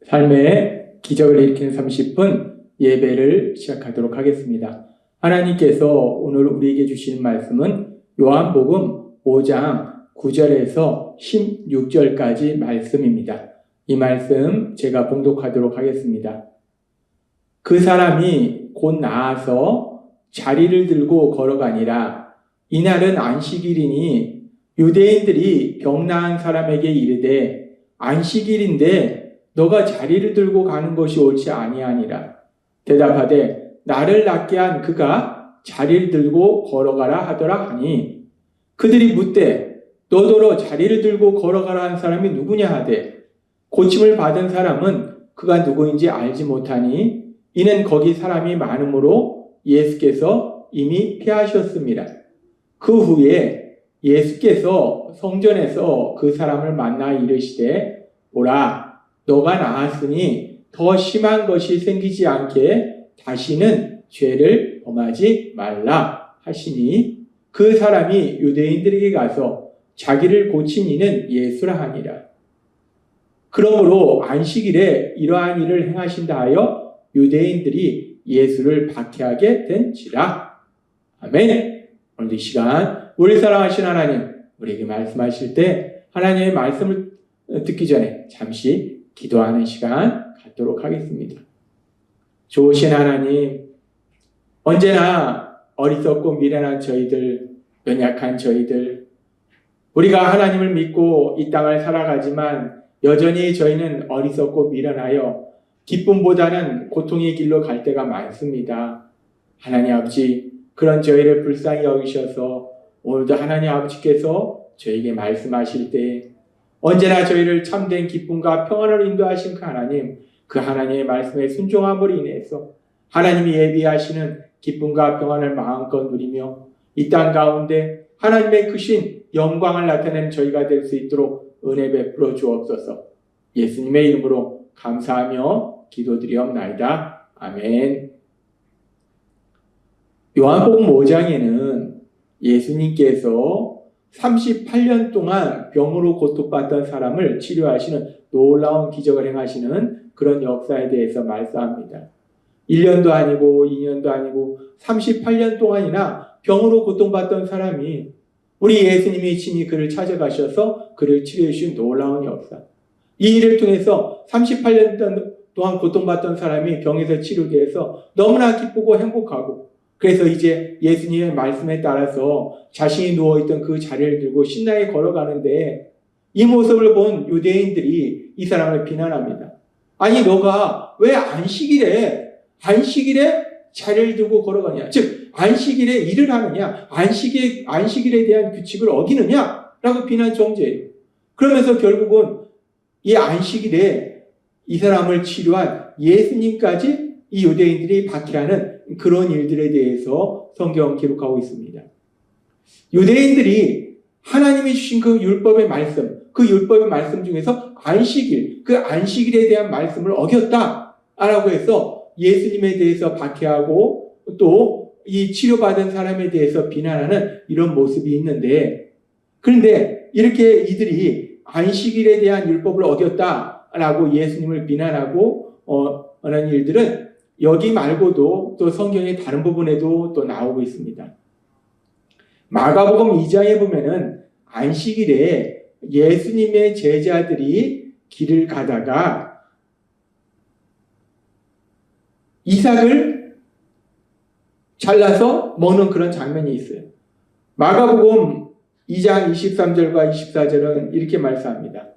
삶의 기적을 일으키는 30분 예배를 시작하도록 하겠습니다. 하나님께서 오늘 우리에게 주시는 말씀은 요한복음 5장 9절에서 16절까지 말씀입니다. 이 말씀 제가 봉독하도록 하겠습니다. 그 사람이 곧 나아서 자리를 들고 걸어가니라. 이날은 안식일이니 유대인들이 병 나은 사람에게 이르되 안식일인데 너가 자리를 들고 가는 것이 옳지 아니하니라. 대답하되 나를 낫게 한 그가 자리를 들고 걸어가라 하더라 하니 그들이 묻되 너더러 자리를 들고 걸어가라 한 사람이 누구냐 하되 고침을 받은 사람은 그가 누구인지 알지 못하니 이는 거기 사람이 많음으로 예수께서 이미 피하셨습니다. 그 후에 예수께서 성전에서 그 사람을 만나 이르시되 보라 너가 나았으니 더 심한 것이 생기지 않게 다시는 죄를 범하지 말라 하시니 그 사람이 유대인들에게 가서 자기를 고친 이는 예수라 하니라. 그러므로 안식일에 이러한 일을 행하신다 하여 유대인들이 예수를 박해하게 된지라. 아멘. 오늘 이 시간 우리 사랑하신 하나님 우리에게 말씀하실 때 하나님의 말씀을 듣기 전에 잠시 기도하는 시간 갖도록 하겠습니다. 좋으신 하나님, 언제나 어리석고 미련한 저희들, 연약한 저희들, 우리가 하나님을 믿고 이 땅을 살아가지만 여전히 저희는 어리석고 미련하여 기쁨보다는 고통의 길로 갈 때가 많습니다. 하나님 아버지, 그런 저희를 불쌍히 여기셔서 오늘도 하나님 아버지께서 저에게 말씀하실 때 언제나 저희를 참된 기쁨과 평안을 인도하신 그 하나님, 그 하나님의 말씀에 순종함으로 인해서 하나님이 예비하시는 기쁨과 평안을 마음껏 누리며 이 땅 가운데 하나님의 크신 영광을 나타내는 저희가 될 수 있도록 은혜 베풀어 주옵소서. 예수님의 이름으로 감사하며 기도드리옵나이다. 아멘. 요한복음 5장에는 예수님께서 38년 동안 병으로 고통받던 사람을 치료하시는 놀라운 기적을 행하시는 그런 역사에 대해서 말씀합니다. 1년도 아니고 2년도 아니고 38년 동안이나 병으로 고통받던 사람이 우리 예수님이 친히 그를 찾아가셔서 그를 치료해 주신 놀라운 역사. 이 일을 통해서 38년 동안 고통받던 사람이 병에서 치료되어 해서 너무나 기쁘고 행복하고 그래서 이제 예수님의 말씀에 따라서 자신이 누워있던 그 자리를 들고 신나게 걸어가는데 이 모습을 본 유대인들이 이 사람을 비난합니다. 아니 너가 왜 안식일에 자리를 들고 걸어가냐? 즉 안식일에 일을 하느냐? 안식일에 대한 규칙을 어기느냐? 라고 비난 정죄예요. 그러면서 결국은 이 안식일에 이 사람을 치료한 예수님까지 이 유대인들이 박해하는 그런 일들에 대해서 성경은 기록하고 있습니다. 유대인들이 하나님이 주신 그 율법의 말씀 중에서 그 안식일에 대한 말씀을 어겼다라고 해서 예수님에 대해서 박해하고 또 이 치료받은 사람에 대해서 비난하는 이런 모습이 있는데 그런데 이렇게 이들이 안식일에 대한 율법을 어겼다라고 예수님을 비난하고 하는 일들은 여기 말고도 또 성경의 다른 부분에도 또 나오고 있습니다. 마가복음 2장에 보면은 안식일에 예수님의 제자들이 길을 가다가 이삭을 잘라서 먹는 그런 장면이 있어요. 마가복음 2장 23절과 24절은 이렇게 말씀합니다.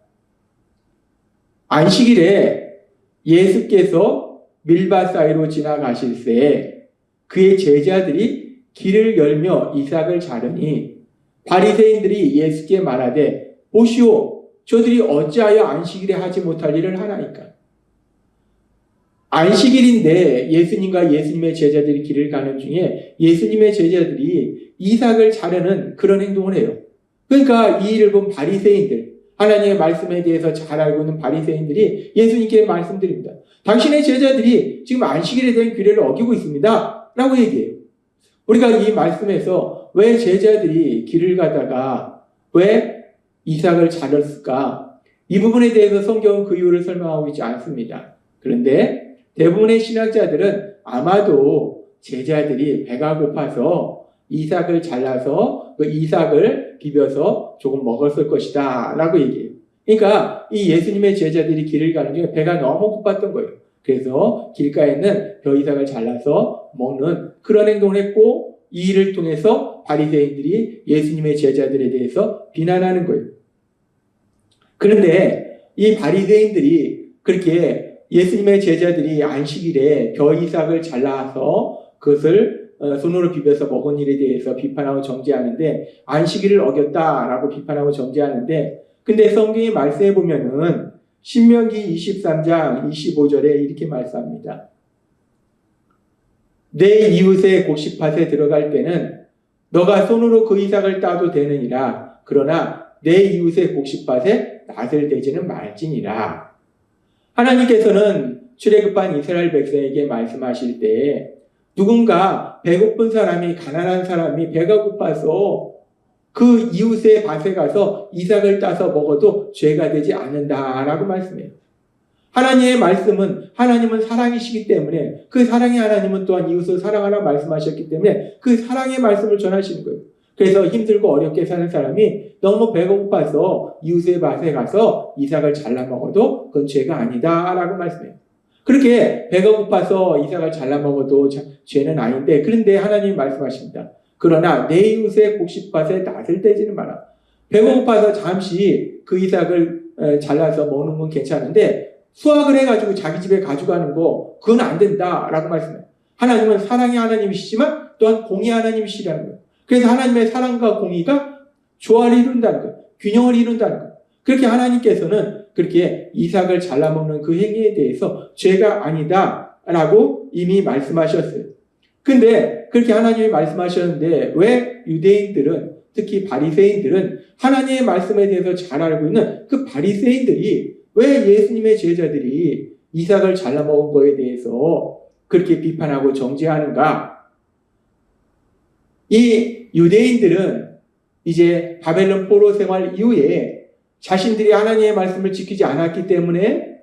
안식일에 예수께서 밀밭 사이로 지나가실새 그의 제자들이 길을 열며 이삭을 자르니 바리새인들이 예수께 말하되 보시오 저들이 어찌하여 안식일에 하지 못할 일을 하나이까. 안식일인데 예수님과 예수님의 제자들이 길을 가는 중에 예수님의 제자들이 이삭을 자르는 그런 행동을 해요. 그러니까 이 일을 본 바리새인들, 하나님의 말씀에 대해서 잘 알고 있는 바리새인들이 예수님께 말씀드립니다. 당신의 제자들이 지금 안식일에 대한 규례를 어기고 있습니다. 라고 얘기해요. 우리가 이 말씀에서 왜 제자들이 길을 가다가 왜 이삭을 자랐을까? 이 부분에 대해서 성경은 그 이유를 설명하고 있지 않습니다. 그런데 대부분의 신학자들은 아마도 제자들이 배가 고파서 이삭을 잘라서 그 이삭을 비벼서 조금 먹었을 것이다 라고 얘기해요. 그러니까 이 예수님의 제자들이 길을 가는 중에 배가 너무 고팠던 거예요. 그래서 길가에 있는 벼이삭을 잘라서 먹는 그런 행동을 했고, 이 일을 통해서 바리새인들이 예수님의 제자들에 대해서 비난하는 거예요. 그런데 이 바리새인들이 그렇게 예수님의 제자들이 안식일에 벼이삭을 잘라서 그것을 손으로 비벼서 먹은 일에 대해서 비판하고 정죄하는데, 안식일을 어겼다라고 비판하고 정죄하는데, 근데 성경이 말씀해 보면은 신명기 23장 25절에 이렇게 말씀합니다. 내 이웃의 곡식밭에 들어갈 때는 너가 손으로 그 이삭을 따도 되느니라. 그러나 내 이웃의 곡식밭에 낫을 대지는 말지니라. 하나님께서는 출애굽한 이스라엘 백성에게 말씀하실 때 누군가 배고픈 사람이, 가난한 사람이 배가 고파서 그 이웃의 밭에 가서 이삭을 따서 먹어도 죄가 되지 않는다라고 말씀해요. 하나님의 말씀은, 하나님은 사랑이시기 때문에 그 사랑의 하나님은 또한 이웃을 사랑하라 말씀하셨기 때문에 그 사랑의 말씀을 전하시는 거예요. 그래서 힘들고 어렵게 사는 사람이 너무 배가 고파서 이웃의 밭에 가서 이삭을 잘라 먹어도 그건 죄가 아니다라고 말씀해요. 그렇게 배가 고파서 이삭을 잘라 먹어도 죄는 아닌데, 그런데 하나님이 말씀하십니다. 그러나 내 이웃의 곡식밭에 낫을 떼지는 마라. 배가 고파서 잠시 그 이삭을 잘라서 먹는 건 괜찮은데 수확을 해가지고 자기 집에 가져가는 거, 그건 안 된다라고 말씀해요. 하나님은 사랑의 하나님이시지만 또한 공의 하나님이시라는 거예요. 그래서 하나님의 사랑과 공의가 조화를 이룬다는 거예요. 균형을 이룬다는 거예요. 그렇게 하나님께서는 그렇게 이삭을 잘라먹는 그 행위에 대해서 죄가 아니다라고 이미 말씀하셨어요. 근데 그렇게 하나님이 말씀하셨는데 왜 유대인들은, 특히 바리새인들은 하나님의 말씀에 대해서 잘 알고 있는 그 바리새인들이 왜 예수님의 제자들이 이삭을 잘라먹은 거에 대해서 그렇게 비판하고 정죄하는가? 이 유대인들은 이제 바벨론 포로 생활 이후에 자신들이 하나님의 말씀을 지키지 않았기 때문에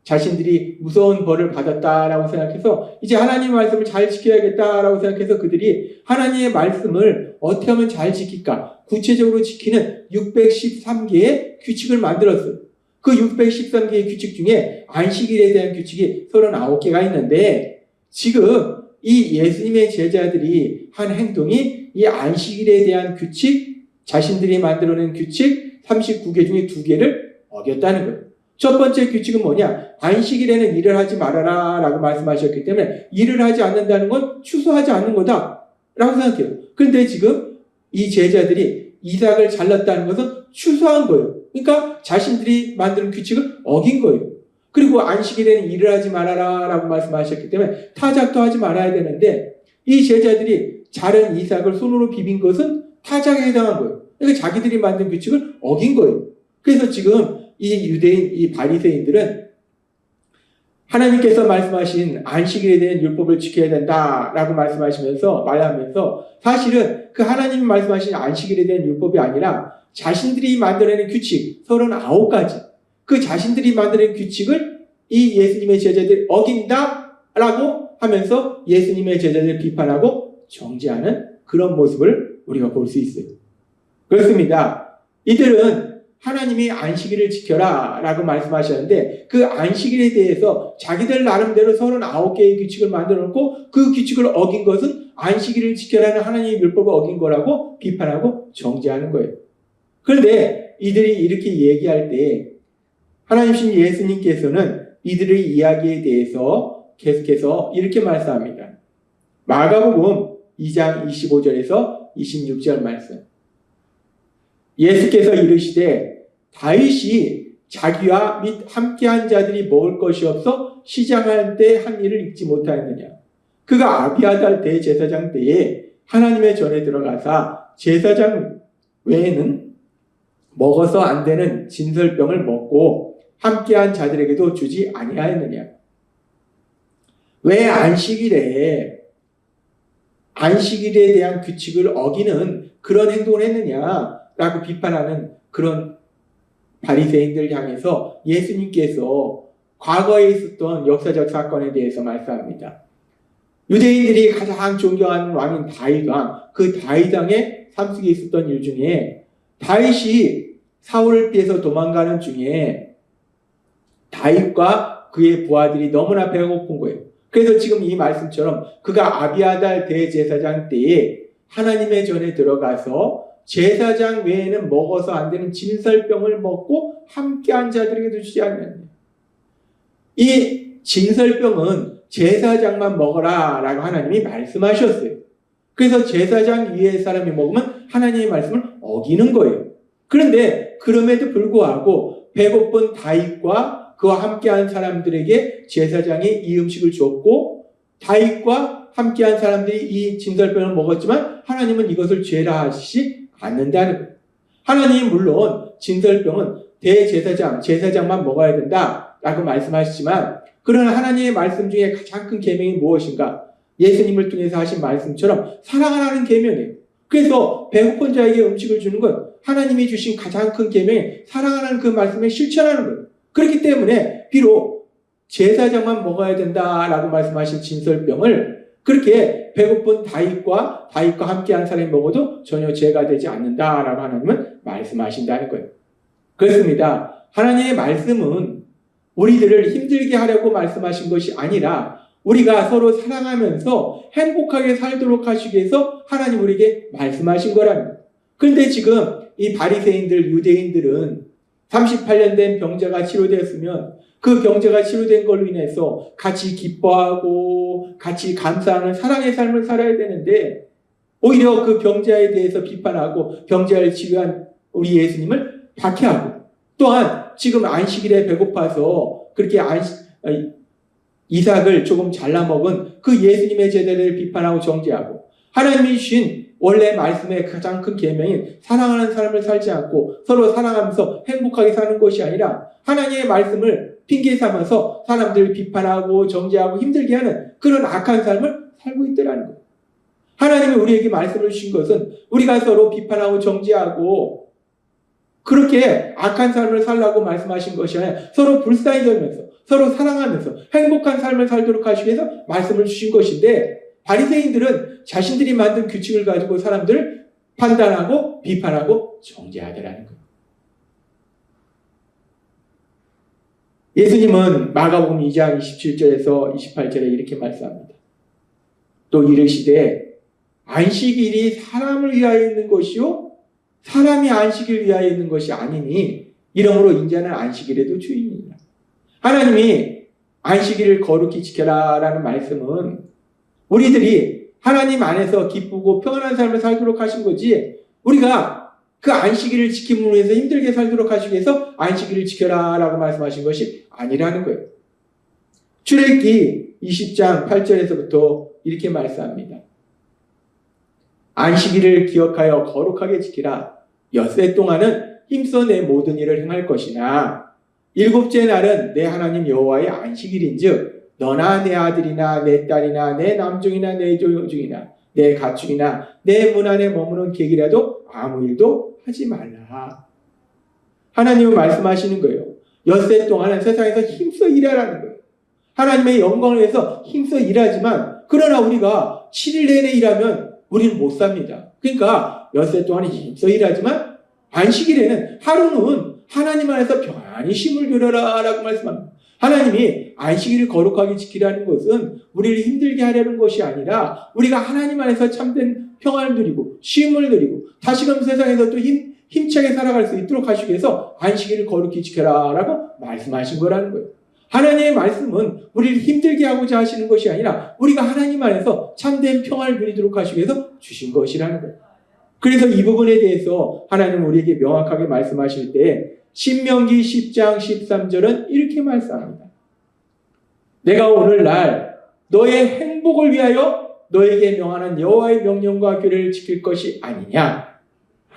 자신들이 무서운 벌을 받았다라고 생각해서 이제 하나님의 말씀을 잘 지켜야겠다라고 생각해서 그들이 하나님의 말씀을 어떻게 하면 잘 지킬까? 구체적으로 지키는 613개의 규칙을 만들었어요. 그 613개의 규칙 중에 안식일에 대한 규칙이 39개가 있는데, 지금 이 예수님의 제자들이 한 행동이 이 안식일에 대한 규칙, 자신들이 만들어낸 규칙 39개 중에 2개를 어겼다는 거예요. 첫 번째 규칙은 뭐냐? 안식일에는 일을 하지 말아라 라고 말씀하셨기 때문에 일을 하지 않는다는 건 추수하지 않는 거다 라고 생각해요. 그런데 지금 이 제자들이 이삭을 잘랐다는 것은 추수한 거예요. 그러니까 자신들이 만든 규칙을 어긴 거예요. 그리고 안식일에는 일을 하지 말아라 라고 말씀하셨기 때문에 타작도 하지 말아야 되는데, 이 제자들이 자른 이삭을 손으로 비빈 것은 타작에 해당한 거예요. 그러니까 자기들이 만든 규칙을 어긴 거예요. 그래서 지금 이 유대인, 이 바리새인들은 하나님께서 말씀하신 안식일에 대한 율법을 지켜야 된다라고 말하면서 사실은 그 하나님이 말씀하신 안식일에 대한 율법이 아니라 자신들이 만들어낸 규칙 39가지, 그 자신들이 만들어낸 규칙을 이 예수님의 제자들이 어긴다라고 하면서 예수님의 제자들을 비판하고 정죄하는 그런 모습을 우리가 볼 수 있어요. 그렇습니다. 이들은 하나님이 안식일을 지켜라 라고 말씀하셨는데 그 안식일에 대해서 자기들 나름대로 39개의 규칙을 만들어 놓고 그 규칙을 어긴 것은 안식일을 지켜라는 하나님의 율법을 어긴 거라고 비판하고 정죄하는 거예요. 그런데 이들이 이렇게 얘기할 때 하나님이신 예수님께서는 이들의 이야기에 대해서 계속해서 이렇게 말씀합니다. 마가복음 2장 25절에서 26절 말씀. 예수께서 이르시되 다윗이 자기와 및 함께한 자들이 먹을 것이 없어 시장할 때 한 일을 잊지 못하였느냐. 그가 아비아달 대제사장 때에 하나님의 전에 들어가사 제사장 외에는 먹어서 안 되는 진설병을 먹고 함께한 자들에게도 주지 아니하였느냐. 왜 안식일에 대한 규칙을 어기는 그런 행동을 했느냐 라고 비판하는 그런 바리새인들 향해서 예수님께서 과거에 있었던 역사적 사건에 대해서 말씀합니다. 유대인들이 가장 존경하는 왕인 다윗 왕, 그 다윗 왕의 삶 속에 있었던 일 중에 다윗이 사울을 피해서 도망가는 중에 다윗과 그의 부하들이 너무나 배고픈 거예요. 그래서 지금 이 말씀처럼 그가 아비아달 대제사장 때에 하나님의 전에 들어가서 제사장 외에는 먹어서 안 되는 진설병을 먹고 함께한 자들에게도 주지 않는, 이 진설병은 제사장만 먹어라 라고 하나님이 말씀하셨어요. 그래서 제사장 위의 사람이 먹으면 하나님의 말씀을 어기는 거예요. 그런데 그럼에도 불구하고 배고픈 다윗과 그와 함께한 사람들에게 제사장이 이 음식을 줬고, 다윗과 함께한 사람들이 이 진설병을 먹었지만 하나님은 이것을 죄라 하시지 않는다는 거예요. 하나님이 물론 진설병은 제사장만 먹어야 된다라고 말씀하시지만, 그러나 하나님의 말씀 중에 가장 큰 계명이 무엇인가? 예수님을 통해서 하신 말씀처럼 사랑하라는 계명이에요. 그래서 배고픈 자에게 음식을 주는 건 하나님이 주신 가장 큰 계명이 사랑하라는 그 말씀을 실천하는 거예요. 그렇기 때문에 비록 제사장만 먹어야 된다라고 말씀하신 진설병을 그렇게 배고픈 다윗과 함께한 사람이 먹어도 전혀 죄가 되지 않는다라고 하나님은 말씀하신다는 거예요. 그렇습니다. 하나님의 말씀은 우리들을 힘들게 하려고 말씀하신 것이 아니라 우리가 서로 사랑하면서 행복하게 살도록 하시기 위해서 하나님 우리에게 말씀하신 거라는 거예요. 그런데 지금 이 바리새인들, 유대인들은 38년 된 병자가 치료되었으면 그 병자가 치료된 걸로 인해서 같이 기뻐하고 같이 감사하는 사랑의 삶을 살아야 되는데, 오히려 그 병자에 대해서 비판하고 병자를 치료한 우리 예수님을 박해하고, 또한 지금 안식일에 배고파서 그렇게 이삭을 조금 잘라 먹은 그 예수님의 제자들을 비판하고 정죄하고, 하나님이 주신 원래 말씀의 가장 큰 계명인 사랑하는 삶을 살지 않고 서로 사랑하면서 행복하게 사는 것이 아니라 하나님의 말씀을 핑계 삼아서 사람들을 비판하고 정죄하고 힘들게 하는 그런 악한 삶을 살고 있더라는 거예요. 하나님이 우리에게 말씀을 주신 것은 우리가 서로 비판하고 정죄하고 그렇게 악한 삶을 살라고 말씀하신 것이 아니라 서로 불쌍히 여기면서 서로 사랑하면서 행복한 삶을 살도록 하시기 위해서 말씀을 주신 것인데, 바리새인들은 자신들이 만든 규칙을 가지고 사람들을 판단하고 비판하고 정죄하더라는 거예요. 예수님은 마가복음 2장 27절에서 28절에 이렇게 말씀합니다. 또 이르시되 안식일이 사람을 위하여 있는 것이요 사람이 안식일을 위하여 있는 것이 아니니 이러므로 인자는 안식일에도 주인이니라. 하나님이 안식일을 거룩히 지켜라 라는 말씀은 우리들이 하나님 안에서 기쁘고 평안한 삶을 살도록 하신 거지, 우리가 그 안식일을 지킴으로 해서 힘들게 살도록 하시기 위해서 안식일을 지켜라 라고 말씀하신 것이 아니라는 거예요. 출애굽기 20장 8절에서부터 이렇게 말씀합니다. 안식일을 기억하여 거룩하게 지키라. 엿새 동안은 힘써 내 모든 일을 행할 것이나 일곱째 날은 내 하나님 여호와의 안식일인즉 너나 내 아들이나 내 딸이나 내 남종이나 내 여종이나 내 가축이나 내 문 안에 머무는 객이라도 아무 일도 하지 말라. 하나님은 말씀하시는 거예요. 엿새 동안은 세상에서 힘써 일하라는 거예요. 하나님의 영광을 위해서 힘써 일하지만, 그러나 우리가 7일 내내 일하면 우리는 못 삽니다. 그러니까 엿새 동안은 힘써 일하지만 안식일에는 하루는 하나님 안에서 평안히 쉼을 누려라 라고 말씀합니다. 하나님이 안식일을 거룩하게 지키라는 것은 우리를 힘들게 하려는 것이 아니라 우리가 하나님 안에서 참된 평안을 누리고 쉼을 누리고 다시금 세상에서 또 힘차게 살아갈 수 있도록 하시기 위해서 안식일을 거룩히 지켜라 라고 말씀하신 거라는 거예요. 하나님의 말씀은 우리를 힘들게 하고자 하시는 것이 아니라 우리가 하나님 안에서 참된 평안을 누리도록 하시기 위해서 주신 것이라는 거예요. 그래서 이 부분에 대해서 하나님은 우리에게 명확하게 말씀하실 때 신명기 10장 13절은 이렇게 말씀합니다. 내가 오늘날 너의 행복을 위하여 너에게 명하는 여호와의 명령과 규례를 지킬 것이 아니냐.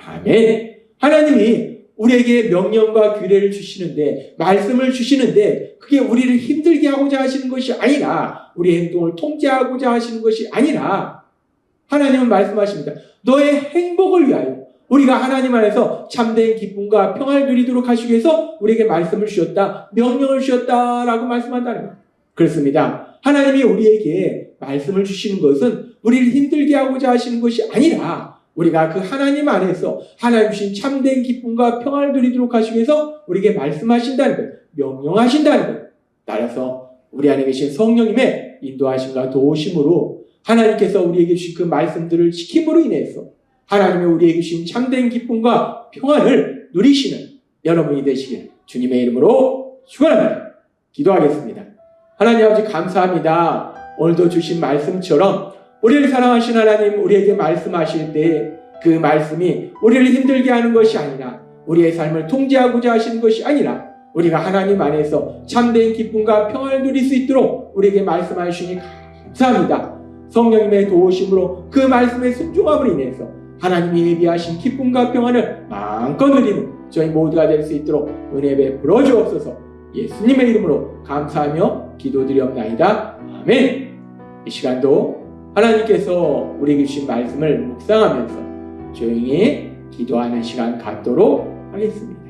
아멘. 하나님이 우리에게 명령과 규례를 주시는데, 말씀을 주시는데 그게 우리를 힘들게 하고자 하시는 것이 아니라, 우리 행동을 통제하고자 하시는 것이 아니라 하나님은 말씀하십니다. 너의 행복을 위하여, 우리가 하나님 안에서 참된 기쁨과 평안을 누리도록 하시기 위해서 우리에게 말씀을 주셨다, 명령을 주셨다라고 말씀한다는 겁니다. 그렇습니다. 하나님이 우리에게 말씀을 주시는 것은 우리를 힘들게 하고자 하시는 것이 아니라 우리가 그 하나님 안에서 하나님 주신 참된 기쁨과 평안을 누리도록 하시기 위해서 우리에게 말씀하신다는 것, 명령하신다는 것. 따라서 우리 안에 계신 성령님의 인도하심과 도우심으로 하나님께서 우리에게 주신 그 말씀들을 지킴으로 인해서 하나님이 우리에게 주신 참된 기쁨과 평안을 누리시는 여러분이 되시길 주님의 이름으로 축원합니다. 기도하겠습니다. 하나님 아버지 감사합니다. 오늘도 주신 말씀처럼 우리를 사랑하신 하나님 우리에게 말씀하실 때 그 말씀이 우리를 힘들게 하는 것이 아니라 우리의 삶을 통제하고자 하시는 것이 아니라 우리가 하나님 안에서 참된 기쁨과 평안을 누릴 수 있도록 우리에게 말씀하시니 감사합니다. 성령님의 도우심으로 그 말씀의 순종함으로 인해서 하나님이 예비하신 기쁨과 평안을 마음껏 누리는 저희 모두가 될 수 있도록 은혜 베풀어 주옵소서. 예수님의 이름으로 감사하며 기도드리옵나이다. 아멘. 이 시간도 하나님께서 우리에게 주신 말씀을 묵상하면서 조용히 기도하는 시간 갖도록 하겠습니다.